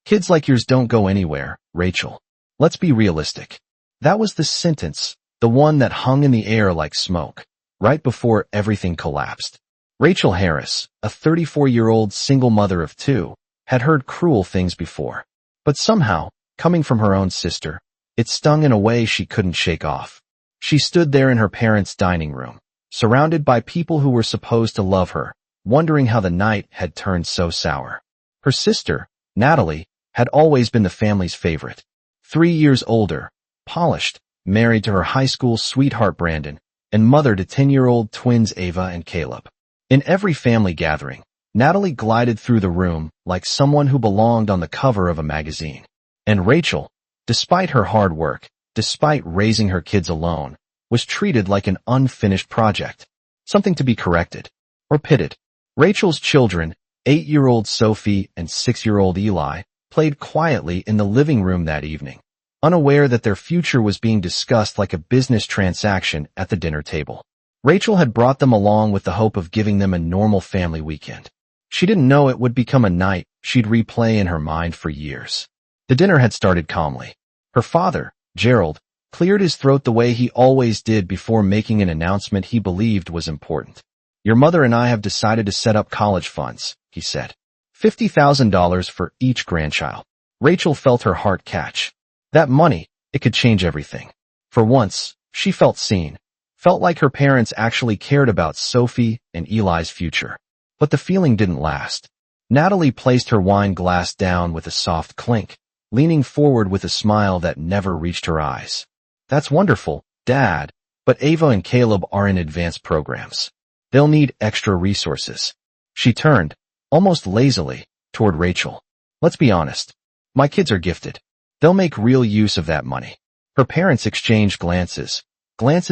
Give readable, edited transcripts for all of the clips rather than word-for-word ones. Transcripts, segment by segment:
Kids like yours don't go anywhere, Rachel. Let's be realistic. That was the sentence, the one that hung in the air like smoke, right before everything collapsed. Rachel Harris, a 34-year-old single mother of two, had heard cruel things before. But somehow, coming from her own sister, it stung in a way she couldn't shake off. She stood there in her parents' dining room, surrounded by people who were supposed to love her, wondering how the night had turned so sour. Her sister, Natalie, had always been the family's favorite. 3 years older, polished, married to her high school sweetheart Brandon, and mother to 10-year-old twins Ava and Caleb. In every family gathering, Natalie glided through the room like someone who belonged on the cover of a magazine. And Rachel, despite her hard work, despite raising her kids alone, was treated like an unfinished project, something to be corrected or pitted. Rachel's children, 8-year-old Sophie and 6-year-old Eli, played quietly in the living room that evening, unaware that their future was being discussed like a business transaction at the dinner table. Rachel had brought them along with the hope of giving them a normal family weekend. She didn't know it would become a night she'd replay in her mind for years. The dinner had started calmly. Her father, Gerald, cleared his throat the way he always did before making an announcement he believed was important. "Your mother and I have decided to set up college funds," he said. $50,000 for each grandchild. Rachel felt her heart catch. That money, it could change everything. For once, she felt seen, felt like her parents actually cared about Sophie and Eli's future. But the feeling didn't last. Natalie placed her wine glass down with a soft clink, leaning forward with a smile that never reached her eyes. "That's wonderful, Dad, but Ava and Caleb are in advanced programs. They'll need extra resources." She turned, almost lazily, toward Rachel. "Let's be honest. My kids are gifted. They'll make real use of that money." Her parents exchanged glances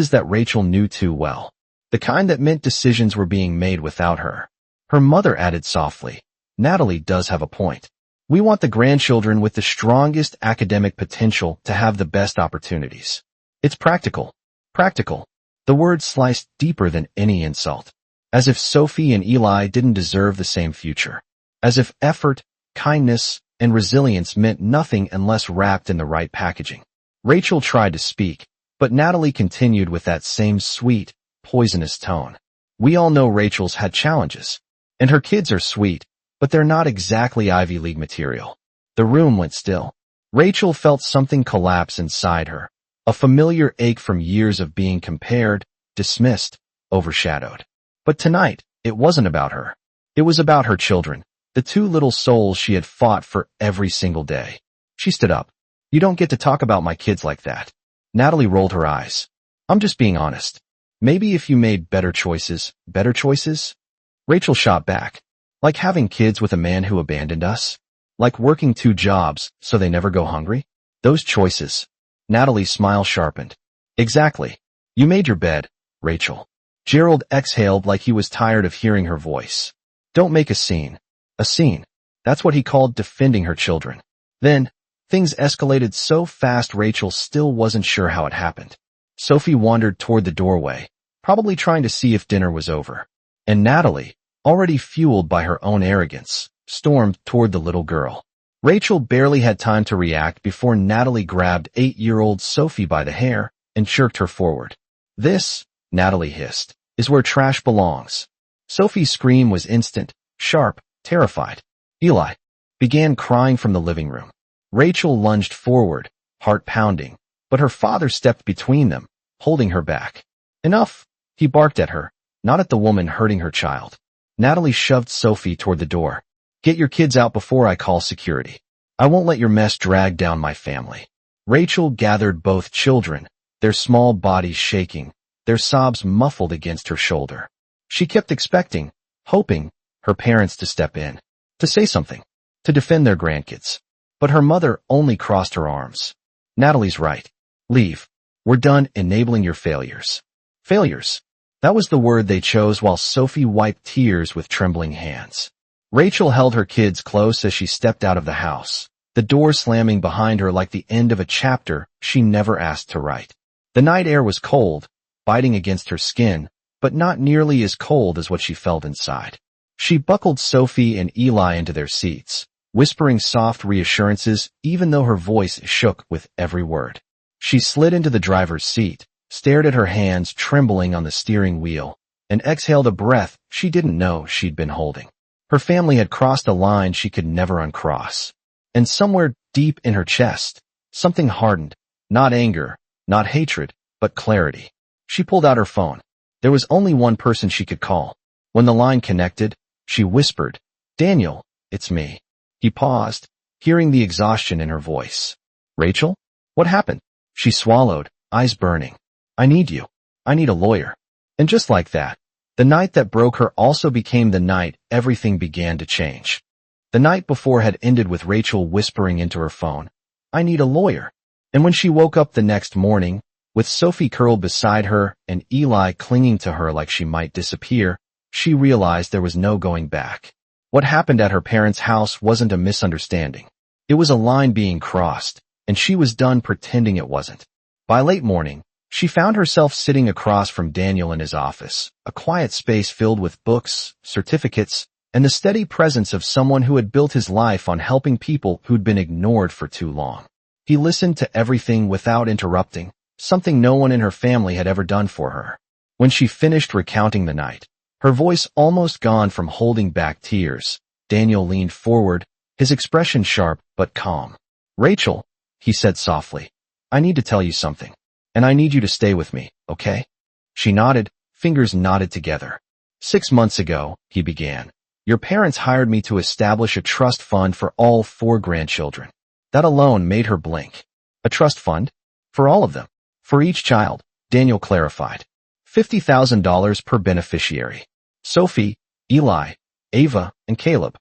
that Rachel knew too well, the kind that meant decisions were being made without her. Her mother added softly, "Natalie does have a point. We want the grandchildren with the strongest academic potential to have the best opportunities. It's practical." Practical. The word sliced deeper than any insult. As if Sophie and Eli didn't deserve the same future. As if effort, kindness, and resilience meant nothing unless wrapped in the right packaging. Rachel tried to speak, but Natalie continued with that same sweet, poisonous tone. "We all know Rachel's had challenges. And her kids are sweet, but they're not exactly Ivy League material." The room went still. Rachel felt something collapse inside her, a familiar ache from years of being compared, dismissed, overshadowed. But tonight, it wasn't about her. It was about her children, the two little souls she had fought for every single day. She stood up. "You don't get to talk about my kids like that." Natalie rolled her eyes. "I'm just being honest. Maybe if you made better choices. Rachel shot back. "Like having kids with a man who abandoned us? Like working 2 jobs so they never go hungry? Those choices." Natalie's smile sharpened. "Exactly. You made your bed, Rachel." Gerald exhaled like he was tired of hearing her voice. "Don't make a scene." A scene. That's what he called defending her children. Then, things escalated so fast Rachel still wasn't sure how it happened. Sophie wandered toward the doorway, probably trying to see if dinner was over. And Natalie, already fueled by her own arrogance, stormed toward the little girl. Rachel barely had time to react before Natalie grabbed 8-year-old Sophie by the hair and jerked her forward. "This," Natalie hissed, "is where trash belongs." Sophie's scream was instant, sharp, terrified. Eli began crying from the living room. Rachel lunged forward, heart pounding, but her father stepped between them, holding her back. "Enough," he barked at her, not at the woman hurting her child. Natalie shoved Sophie toward the door. "Get your kids out before I call security. I won't let your mess drag down my family." Rachel gathered both children, their small bodies shaking, their sobs muffled against her shoulder. She kept expecting, hoping, her parents to step in, to say something, to defend their grandkids. But her mother only crossed her arms. "Natalie's right. Leave. We're done enabling your failures." Failures. That was the word they chose while Sophie wiped tears with trembling hands. Rachel held her kids close as she stepped out of the house, the door slamming behind her like the end of a chapter she never asked to write. The night air was cold, biting against her skin, but not nearly as cold as what she felt inside. She buckled Sophie and Eli into their seats, whispering soft reassurances even though her voice shook with every word. She slid into the driver's seat, stared at her hands trembling on the steering wheel, and exhaled a breath she didn't know she'd been holding. Her family had crossed a line she could never uncross. And somewhere deep in her chest, something hardened, not anger, not hatred, but clarity. She pulled out her phone. There was only one person she could call. When the line connected, she whispered, "Daniel, it's me." He paused, hearing the exhaustion in her voice. "Rachel? What happened?" She swallowed, eyes burning. "I need you. I need a lawyer." And just like that, the night that broke her also became the night everything began to change. The night before had ended with Rachel whispering into her phone, "I need a lawyer." And when she woke up the next morning, with Sophie curled beside her and Eli clinging to her like she might disappear, she realized there was no going back. What happened at her parents' house wasn't a misunderstanding. It was a line being crossed, and she was done pretending it wasn't. By late morning, she found herself sitting across from Daniel in his office, a quiet space filled with books, certificates, and the steady presence of someone who had built his life on helping people who'd been ignored for too long. He listened to everything without interrupting, something no one in her family had ever done for her. When she finished recounting the night, her voice almost gone from holding back tears, Daniel leaned forward, his expression sharp but calm. "Rachel," he said softly, "I need to tell you something. And I need you to stay with me, okay?" She nodded, fingers knotted together. "6 months ago," he began, "your parents hired me to establish a trust fund for all 4 grandchildren. That alone made her blink. A trust fund? For all of them. For each child," Daniel clarified. $50,000 per beneficiary. Sophie, Eli, Ava, and Caleb.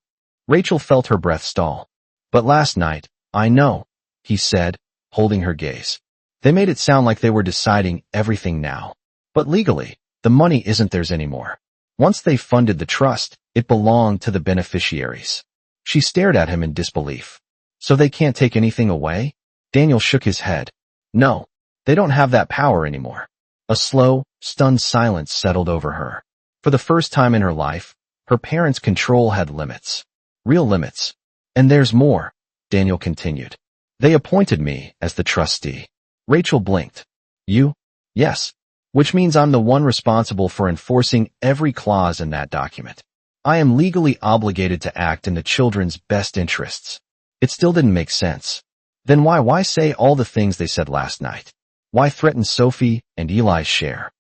Rachel felt her breath stall. "But last night, I know," he said, holding her gaze. "They made it sound like they were deciding everything now. But legally, the money isn't theirs anymore. Once they funded the trust, it belonged to the beneficiaries." She stared at him in disbelief. "So they can't take anything away?" Daniel shook his head. "No, they don't have that power anymore." A slow, stunned silence settled over her. For the first time in her life, her parents' control had limits. Real limits. "And there's more," Daniel continued. "They appointed me as the trustee." Rachel blinked. "You?" "Yes. Which means I'm the one responsible for enforcing every clause in that document. I am legally obligated to act in the children's best interests." It still didn't make sense. Then why say all the things they said last night? Why threaten Sophie and Eli's share?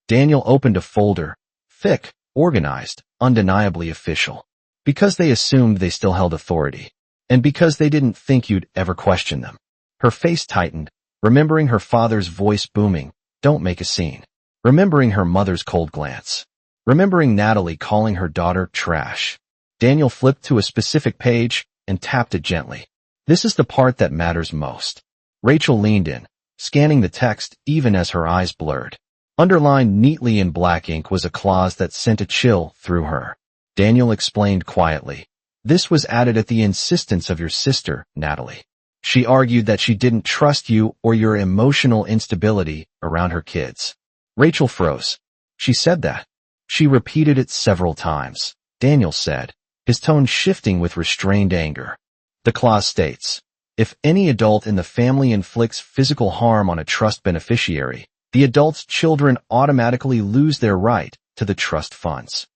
Daniel opened a folder, thick, organized, undeniably official. Because they assumed they still held authority. And because they didn't think you'd ever question them. Her face tightened, remembering her father's voice booming, "Don't make a scene." Remembering her mother's cold glance. Remembering Natalie calling her daughter trash. Daniel flipped to a specific page and tapped it gently. "This is the part that matters most." Rachel leaned in, scanning the text even as her eyes blurred. Underlined neatly in black ink was a clause that sent a chill through her. Daniel explained quietly. "This was added at the insistence of your sister, Natalie. She argued that she didn't trust you or your emotional instability around her kids." Rachel froze. "She said that." "She repeated it several times," Daniel said, his tone shifting with restrained anger. "The clause states, if any adult in the family inflicts physical harm on a trust beneficiary, the adult's children automatically lose their right to the trust funds."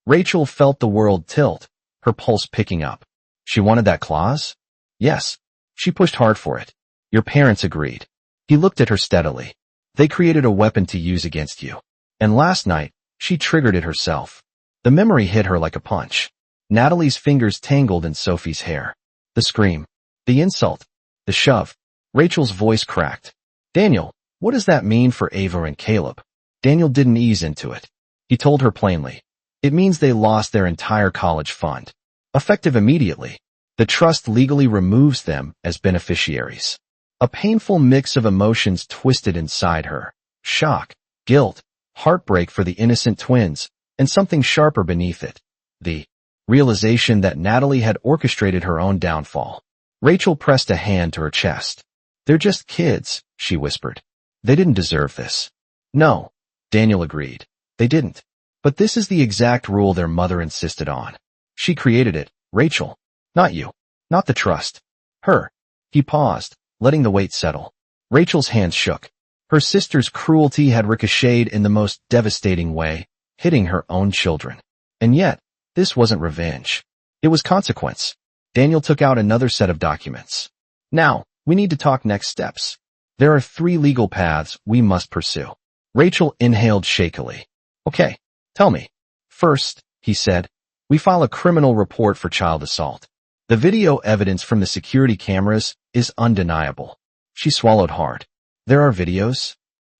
Rachel felt the world tilt, her pulse picking up. She wanted that clause? Yes. She pushed hard for it. "Your parents agreed." He looked at her steadily. "They created a weapon to use against you. And last night, she triggered it herself." The memory hit her like a punch. Natalie's fingers tangled in Sophie's hair. The scream. The insult. The shove. Rachel's voice cracked. "Daniel, what does that mean for Ava and Caleb?" Daniel didn't ease into it. He told her plainly. "It means they lost their entire college fund. Effective immediately. The trust legally removes them as beneficiaries." A painful mix of emotions twisted inside her. Shock, guilt, heartbreak for the innocent twins, and something sharper beneath it. The realization that Natalie had orchestrated her own downfall. Rachel pressed a hand to her chest. "They're just kids," she whispered. "They didn't deserve this." "No," Daniel agreed. "They didn't. But this is the exact rule their mother insisted on. She created it, Rachel, not you." Not the trust. Her. He paused, letting the weight settle. Rachel's hands shook. Her sister's cruelty had ricocheted in the most devastating way, hitting her own children. And yet, this wasn't revenge. It was consequence. Daniel took out another set of documents. Now, we need to talk next steps. There are 3 legal paths we must pursue. Rachel inhaled shakily. Okay, tell me. First, he said, we file a criminal report for child assault. The video evidence from the security cameras is undeniable. She swallowed hard. There are videos?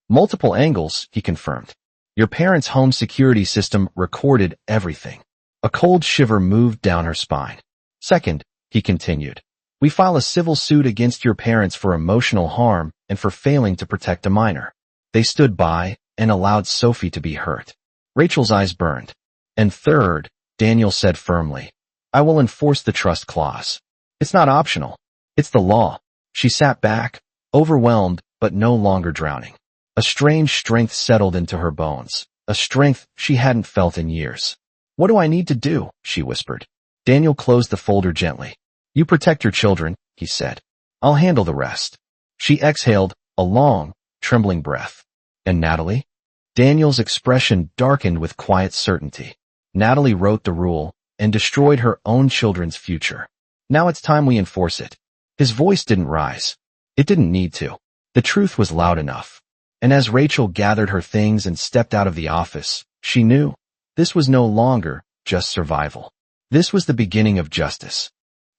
Multiple angles, he confirmed. Your parents' home security system recorded everything. A cold shiver moved down her spine. Second, he continued, we file a civil suit against your parents for emotional harm and for failing to protect a minor. They stood by and allowed Sophie to be hurt. Rachel's eyes burned. And third, Daniel said firmly, I will enforce the trust clause. It's not optional. It's the law. She sat back, overwhelmed but no longer drowning. A strange strength settled into her bones, a strength she hadn't felt in years. What do I need to do? She whispered. Daniel closed the folder gently. You protect your children, he said. I'll handle the rest. She exhaled, a long, trembling breath. And Natalie? Daniel's expression darkened with quiet certainty. Natalie wrote the rule and destroyed her own children's future. Now it's time we enforce it. His voice didn't rise. It didn't need to. The truth was loud enough. And as Rachel gathered her things and stepped out of the office, she knew this was no longer just survival. This was the beginning of justice.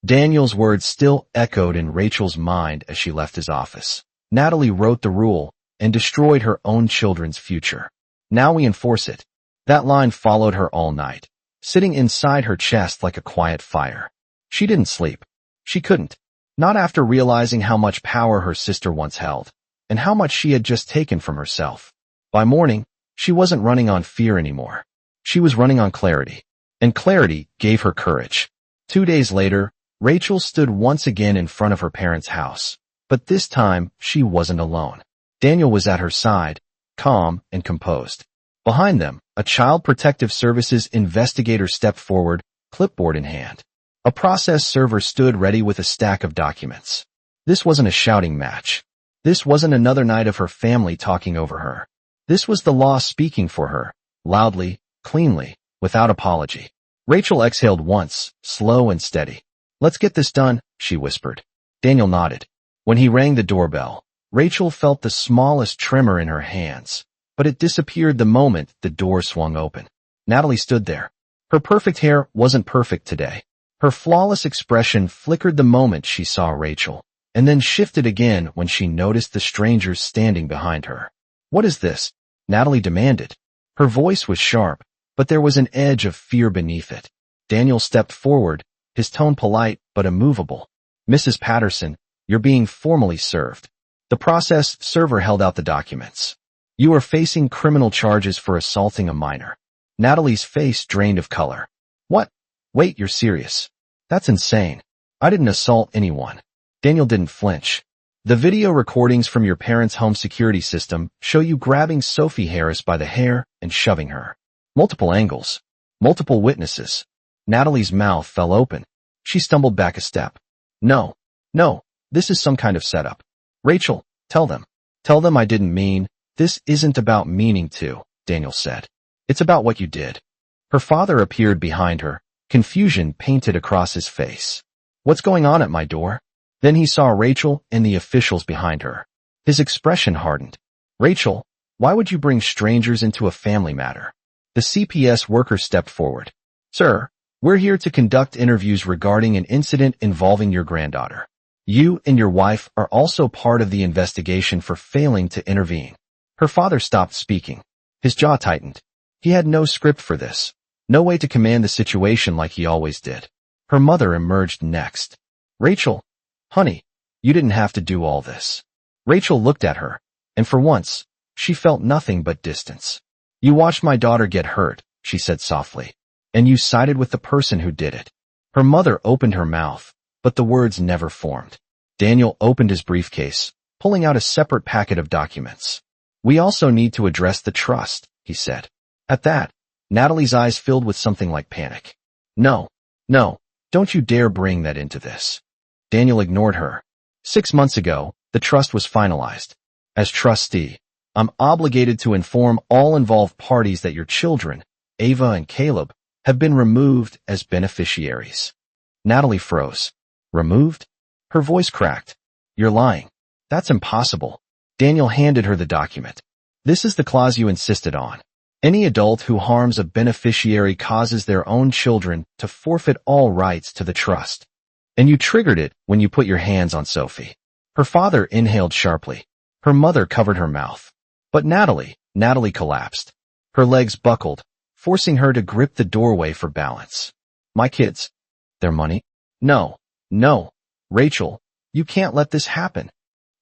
Daniel's words still echoed in Rachel's mind as she left his office. Natalie wrote the rule and destroyed her own children's future. Now we enforce it. That line followed her all night, sitting inside her chest like a quiet fire. She didn't sleep. She couldn't. Not after realizing how much power her sister once held, and how much she had just taken from herself. By morning, she wasn't running on fear anymore. She was running on clarity. And clarity gave her courage. 2 days later, Rachel stood once again in front of her parents' house. But this time, she wasn't alone. Daniel was at her side, calm and composed. Behind them, a Child Protective Services investigator stepped forward, clipboard in hand. A process server stood ready with a stack of documents. This wasn't a shouting match. This wasn't another night of her family talking over her. This was the law speaking for her, loudly, cleanly, without apology. Rachel exhaled once, slow and steady. Let's get this done, she whispered. Daniel nodded. When he rang the doorbell, Rachel felt the smallest tremor in her hands, but it disappeared the moment the door swung open. Natalie stood there. Her perfect hair wasn't perfect today. Her flawless expression flickered the moment she saw Rachel, and then shifted again when she noticed the strangers standing behind her. What is this? Natalie demanded. Her voice was sharp, but there was an edge of fear beneath it. Daniel stepped forward, his tone polite but immovable. Mrs. Patterson, you're being formally served. The process server held out the documents. You are facing criminal charges for assaulting a minor. Natalie's face drained of color. What? Wait, you're serious? That's insane. I didn't assault anyone. Daniel didn't flinch. The video recordings from your parents' home security system show you grabbing Sophie Harris by the hair and shoving her. Multiple angles. Multiple witnesses. Natalie's mouth fell open. She stumbled back a step. No, this is some kind of setup. Rachel, tell them. Tell them I didn't mean. This isn't about meaning to, Daniel said. It's about what you did. Her father appeared behind her, confusion painted across his face. What's going on at my door? Then he saw Rachel and the officials behind her. His expression hardened. Rachel, why would you bring strangers into a family matter? The CPS worker stepped forward. Sir, we're here to conduct interviews regarding an incident involving your granddaughter. You and your wife are also part of the investigation for failing to intervene. Her father stopped speaking. His jaw tightened. He had no script for this. No way to command the situation like he always did. Her mother emerged next. Rachel, honey, you didn't have to do all this. Rachel looked at her, and for once, she felt nothing but distance. You watched my daughter get hurt, she said softly, and you sided with the person who did it. Her mother opened her mouth, but the words never formed. Daniel opened his briefcase, pulling out a separate packet of documents. We also need to address the trust, he said. At that, Natalie's eyes filled with something like panic. No, Don't you dare bring that into this. Daniel ignored her. 6 months ago, the trust was finalized. As trustee, I'm obligated to inform all involved parties that your children, Ava and Caleb, have been removed as beneficiaries. Natalie froze. Removed? Her voice cracked. You're lying. That's impossible. Daniel handed her the document. This is the clause you insisted on. Any adult who harms a beneficiary causes their own children to forfeit all rights to the trust. And you triggered it when you put your hands on Sophie. Her father inhaled sharply. Her mother covered her mouth. But Natalie collapsed. Her legs buckled, forcing her to grip the doorway for balance. My kids. Their money? No. Rachel, you can't let this happen.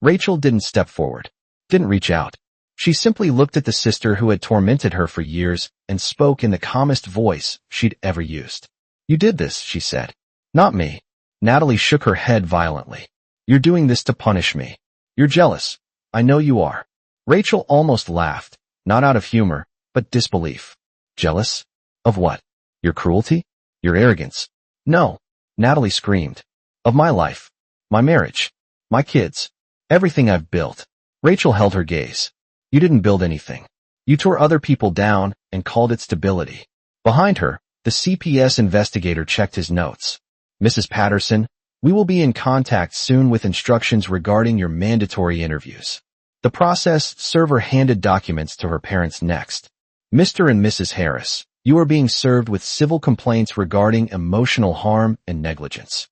Rachel didn't step forward, didn't reach out. She simply looked at the sister who had tormented her for years and spoke in the calmest voice she'd ever used. You did this, she said. Not me. Natalie shook her head violently. You're doing this to punish me. You're jealous. I know you are. Rachel almost laughed, not out of humor, but disbelief. Jealous? Of what? Your cruelty? Your arrogance? No. Natalie screamed. Of my life. My marriage. My kids. Everything I've built. Rachel held her gaze. You didn't build anything. You tore other people down and called it stability. Behind her, the CPS investigator checked his notes. Mrs. Patterson, we will be in contact soon with instructions regarding your mandatory interviews. The process server handed documents to her parents next. Mr. and Mrs. Harris, you are being served with civil complaints regarding emotional harm and negligence.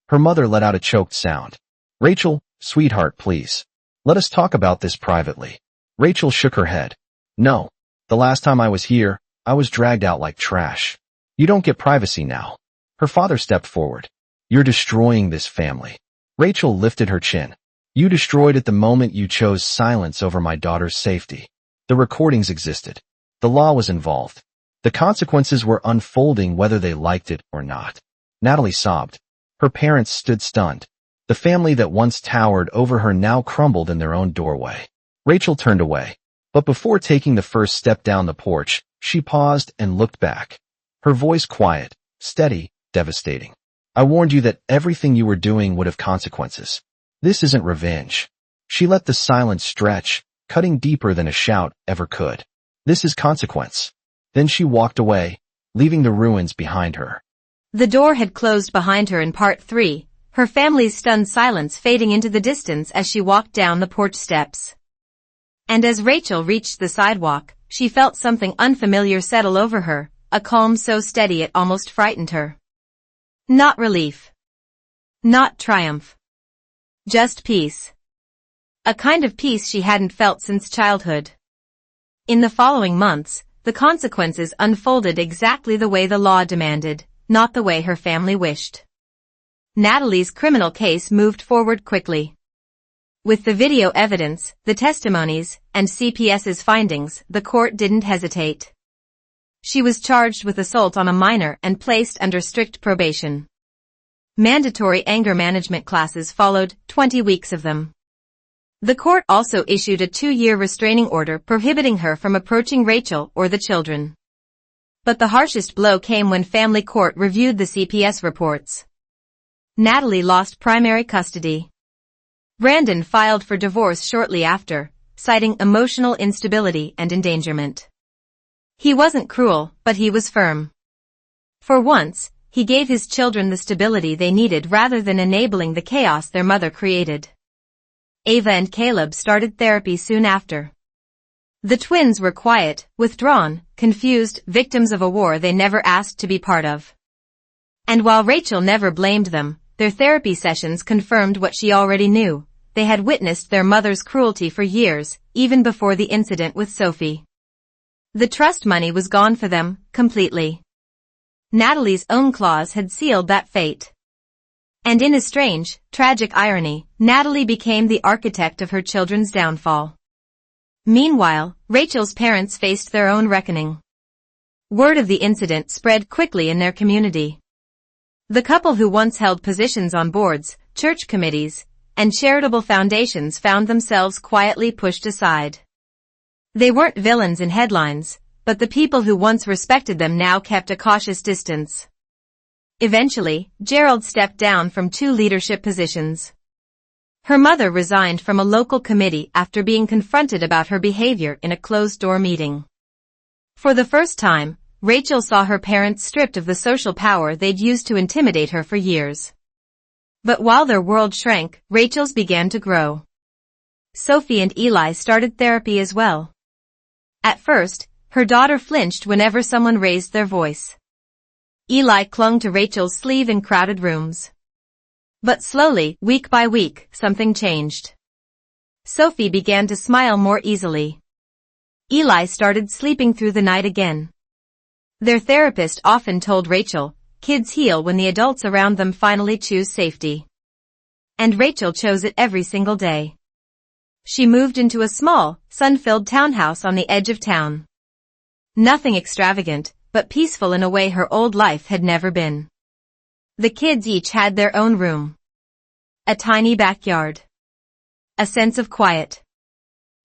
Her mother let out a choked sound. Rachel, sweetheart, please. Let us talk about this privately. Rachel shook her head. No. The last time I was here, I was dragged out like trash. You don't get privacy now. Her father stepped forward. You're destroying this family. Rachel lifted her chin. You destroyed it the moment you chose silence over my daughter's safety. The recordings existed. The law was involved. The consequences were unfolding whether they liked it or not. Natalie sobbed. Her parents stood stunned. The family that once towered over her now crumbled in their own doorway. Rachel turned away. But before taking the first step down the porch, she paused and looked back. Her voice quiet, steady, devastating. I warned you that everything you were doing would have consequences. This isn't revenge. She let the silence stretch, cutting deeper than a shout ever could. This is consequence. Then she walked away, leaving the ruins behind her. The door had closed behind her in part 3, her family's stunned silence fading into the distance as she walked down the porch steps. And as Rachel reached the sidewalk, she felt something unfamiliar settle over her, a calm so steady it almost frightened her. Not relief. Not triumph. Just peace. A kind of peace she hadn't felt since childhood. In the following months, the consequences unfolded exactly the way the law demanded, not the way her family wished. Natalie's criminal case moved forward quickly. With the video evidence, the testimonies, and CPS's findings, the court didn't hesitate. She was charged with assault on a minor and placed under strict probation. Mandatory anger management classes followed, 20 weeks of them. The court also issued a 2-year restraining order prohibiting her from approaching Rachel or the children. But the harshest blow came when family court reviewed the CPS reports. Natalie lost primary custody. Brandon filed for divorce shortly after, citing emotional instability and endangerment. He wasn't cruel, but he was firm. For once, he gave his children the stability they needed rather than enabling the chaos their mother created. Ava and Caleb started therapy soon after. The twins were quiet, withdrawn, confused, victims of a war they never asked to be part of. And while Rachel never blamed them, their therapy sessions confirmed what she already knew. They had witnessed their mother's cruelty for years, even before the incident with Sophie. The trust money was gone for them, completely. Natalie's own clause had sealed that fate. And in a strange, tragic irony, Natalie became the architect of her children's downfall. Meanwhile, Rachel's parents faced their own reckoning. Word of the incident spread quickly in their community. The couple who once held positions on boards, church committees, and charitable foundations found themselves quietly pushed aside. They weren't villains in headlines, but the people who once respected them now kept a cautious distance. Eventually, Gerald stepped down from 2 leadership positions. Her mother resigned from a local committee after being confronted about her behavior in a closed-door meeting. For the first time, Rachel saw her parents stripped of the social power they'd used to intimidate her for years. But while their world shrank, Rachel's began to grow. Sophie and Eli started therapy as well. At first, her daughter flinched whenever someone raised their voice. Eli clung to Rachel's sleeve in crowded rooms. But slowly, week by week, something changed. Sophie began to smile more easily. Eli started sleeping through the night again. Their therapist often told Rachel, kids heal when the adults around them finally choose safety. And Rachel chose it every single day. She moved into a small, sun-filled townhouse on the edge of town. Nothing extravagant, but peaceful in a way her old life had never been. The kids each had their own room. A tiny backyard. A sense of quiet.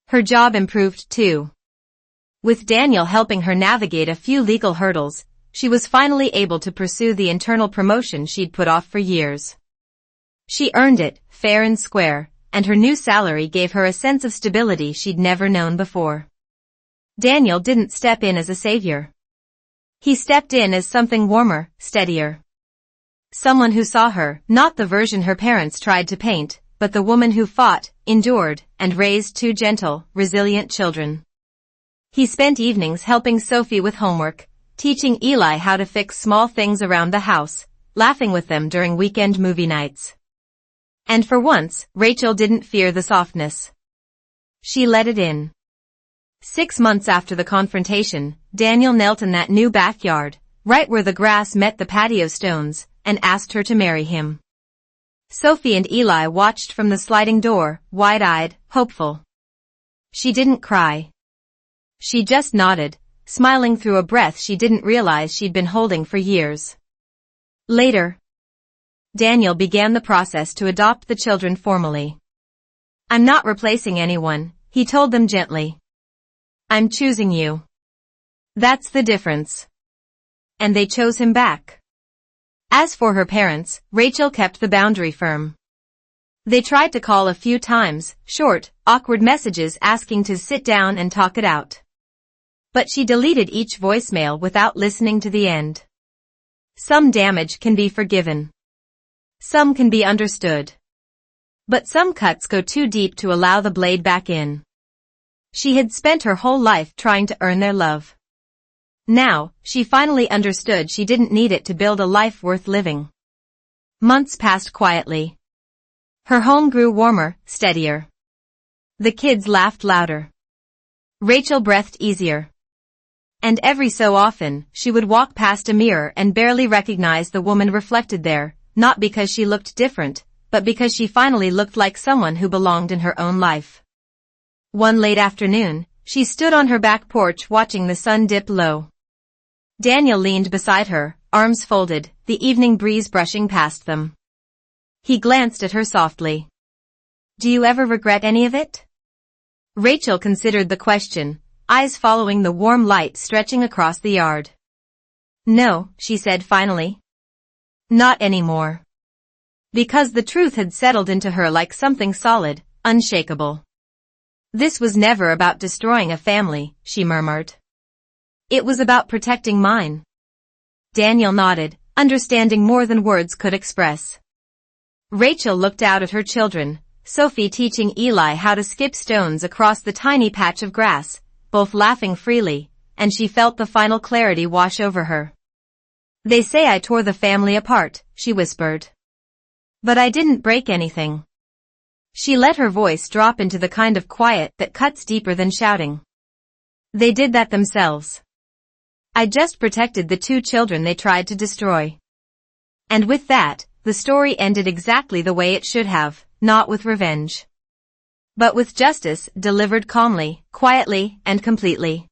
Her job improved too. With Daniel helping her navigate a few legal hurdles, she was finally able to pursue the internal promotion she'd put off for years. She earned it, fair and square, and her new salary gave her a sense of stability she'd never known before. Daniel didn't step in as a savior. He stepped in as something warmer, steadier. Someone who saw her, not the version her parents tried to paint, but the woman who fought, endured, and raised 2 gentle, resilient children. He spent evenings helping Sophie with homework, teaching Eli how to fix small things around the house, laughing with them during weekend movie nights. And for once, Rachel didn't fear the softness. She let it in. 6 months after the confrontation, Daniel knelt in that new backyard, right where the grass met the patio stones, and asked her to marry him. Sophie and Eli watched from the sliding door, wide-eyed, hopeful. She didn't cry. She just nodded, smiling through a breath she didn't realize she'd been holding for years. Later, Daniel began the process to adopt the children formally. "I'm not replacing anyone," he told them gently. "I'm choosing you. That's the difference." And they chose him back. As for her parents, Rachel kept the boundary firm. They tried to call a few times, short, awkward messages asking to sit down and talk it out. But she deleted each voicemail without listening to the end. Some damage can be forgiven. Some can be understood. But some cuts go too deep to allow the blade back in. She had spent her whole life trying to earn their love. Now, she finally understood she didn't need it to build a life worth living. Months passed quietly. Her home grew warmer, steadier. The kids laughed louder. Rachel breathed easier. And every so often, she would walk past a mirror and barely recognize the woman reflected there, not because she looked different, but because she finally looked like someone who belonged in her own life. One late afternoon, she stood on her back porch watching the sun dip low. Daniel leaned beside her, arms folded, the evening breeze brushing past them. He glanced at her softly. "Do you ever regret any of it?" Rachel considered the question, eyes following the warm light stretching across the yard. "No," she said finally. "Not anymore." Because the truth had settled into her like something solid, unshakable. "This was never about destroying a family," she murmured. "It was about protecting mine." Daniel nodded, understanding more than words could express. Rachel looked out at her children, Sophie teaching Eli how to skip stones across the tiny patch of grass, both laughing freely, and she felt the final clarity wash over her. "They say I tore the family apart," she whispered. "But I didn't break anything." She let her voice drop into the kind of quiet that cuts deeper than shouting. "They did that themselves. I just protected the 2 children they tried to destroy." And with that, the story ended exactly the way it should have, not with revenge, but with justice delivered calmly, quietly, and completely.